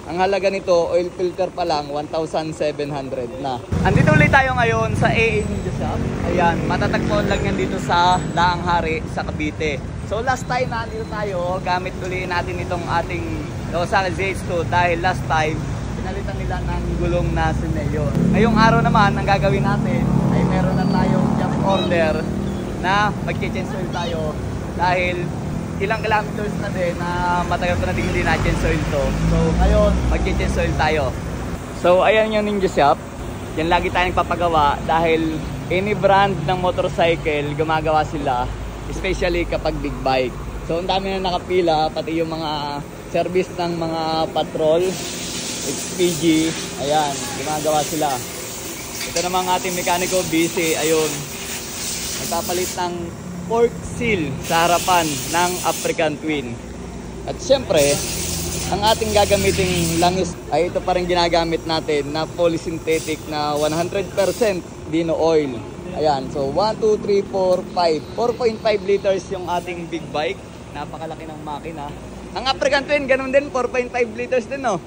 Ang halaga nito, oil filter pa lang, 1,700 na. Andito ulit tayo ngayon sa AA Ninja Shop. Ayan, matatagpuan lang yan dito sa Daang Hari sa Cavite. So last time na andito tayo, gamit ulit natin itong ating Kawasaki ZX2 dahil last time, pinalitan nila ng gulong na Sineo. Ngayong araw naman, ang gagawin natin ay meron na tayong job order na mag-change oil tayo dahil ilang kilometers na din na matagal ko na din hindi na-change oil to. So ngayon, mag-change oil tayo. So ayan yung Ninja Shop. Yan lagi tayong papagawa dahil any brand ng motorcycle gumagawa sila, especially kapag big bike. So ang dami na nakapila, pati yung mga service ng mga patrol, XPG, ayan, gumagawa sila. Ito namang ating mekaniko, busy, ayun, nagpapalit ng fork seal sa harapan ng African Twin. At syempre, ang ating gagamiting langis ay ito pa rin ginagamit natin na polysynthetic na 100% Dino oil. Ayan, so 1, 2, 3, 4, 5. 4.5 liters yung ating big bike. Napakalaki ng makina. Ang African Twin, ganun din, 4.5 liters din, no?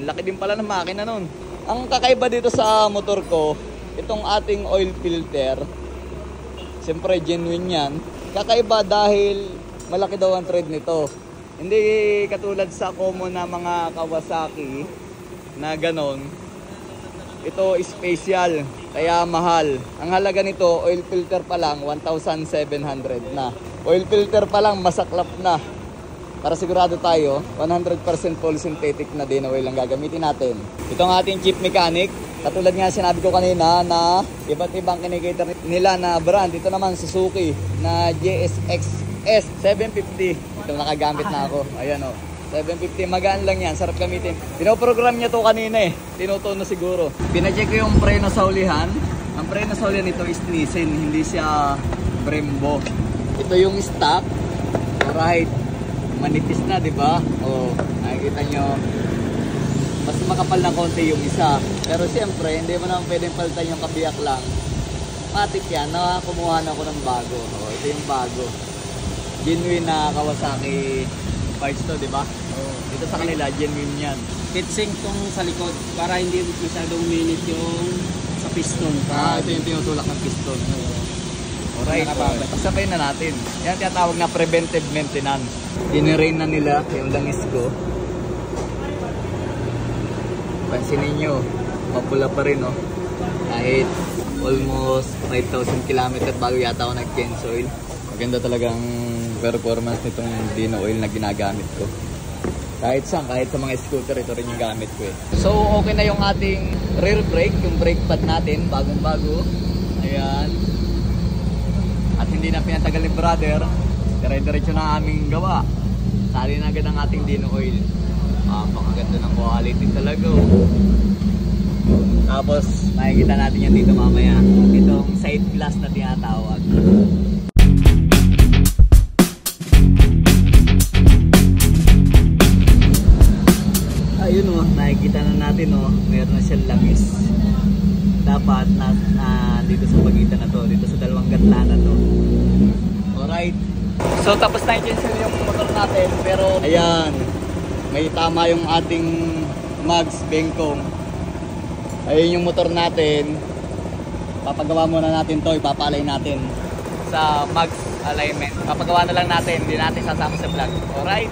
Ang laki din pala ng makina nun. Ang kakaiba dito sa motor ko, itong ating oil filter, siyempre genuine yan. Kakaiba dahil malaki daw ang tread nito. Hindi katulad sa common na mga Kawasaki na ganon. Ito special, kaya mahal. Ang halaga nito, oil filter pa lang, 1,700 na. Oil filter pa lang, masaklap na. Para sigurado tayo, 100% polysynthetic na din oil ang gagamitin natin. Ito ang ating chief mechanic. Katulad nga sinabi ko kanina na iba't ibang kinikater nila na brand. Ito naman Suzuki na JSX S750. Ito nakagamit na ako. Ayan o. 750. Magaan lang yan. Sarap gamitin. Pinoprogram niya to kanina eh. Tinutuno siguro. Pinacheck ko yung preno sa ulihan. Ang preno sa ulihan ito is Nissin. Hindi siya Brembo. Ito yung stock. Alright. Manipis na, di ba? O, nakikita nyo. Mas makapal na konti yung isa. Pero siyempre, hindi mo naman pwedeng palitan yung kabiyak lang. Matik yan, kumuha na ako ng bago. O, ito yung bago. Genuine na Kawasaki parts to, di ba? Ito sa kanila, genuine yan. Heatsink tong sa likod para hindi masyadong minute yung sa piston. Ito yung tinutulak ng piston. Alright, pasabay na natin. Yan tinatawag na preventive maintenance. Dinirain na nila yung langis ko. Pansinin nyo, mapula pa rin, no? Kahit almost 5,000 km bago yata ako nag-change oil. Maganda talagang performance nitong Dino oil na ginagamit ko. Kahit sa mga scooter, ito rin yung gamit ko eh. So okay na yung ating rear brake, yung brake pad natin, bagong bago. Ayan. At hindi na pinatagal ni brother, dire-diretso na aming gawa. Sali na agad ang ating Dino oil. Pakaganda ng quality talaga. Tapos makikita natin yan dito mamaya. Itong side glass na tinatawag. Ayun o, nakikita na natin o, meron na siyang langis. Dapat na dito sa pagitan na to, dito sa dalawang gatla na to. Alright. So tapos na yung motor natin, pero ayan, may tama yung ating mags bengkong. Ayun yung motor natin. Papagawa muna natin to, ipapalay natin sa mags alignment. Papagawa na lang natin, hindi natin sasama sa vlog. Alright.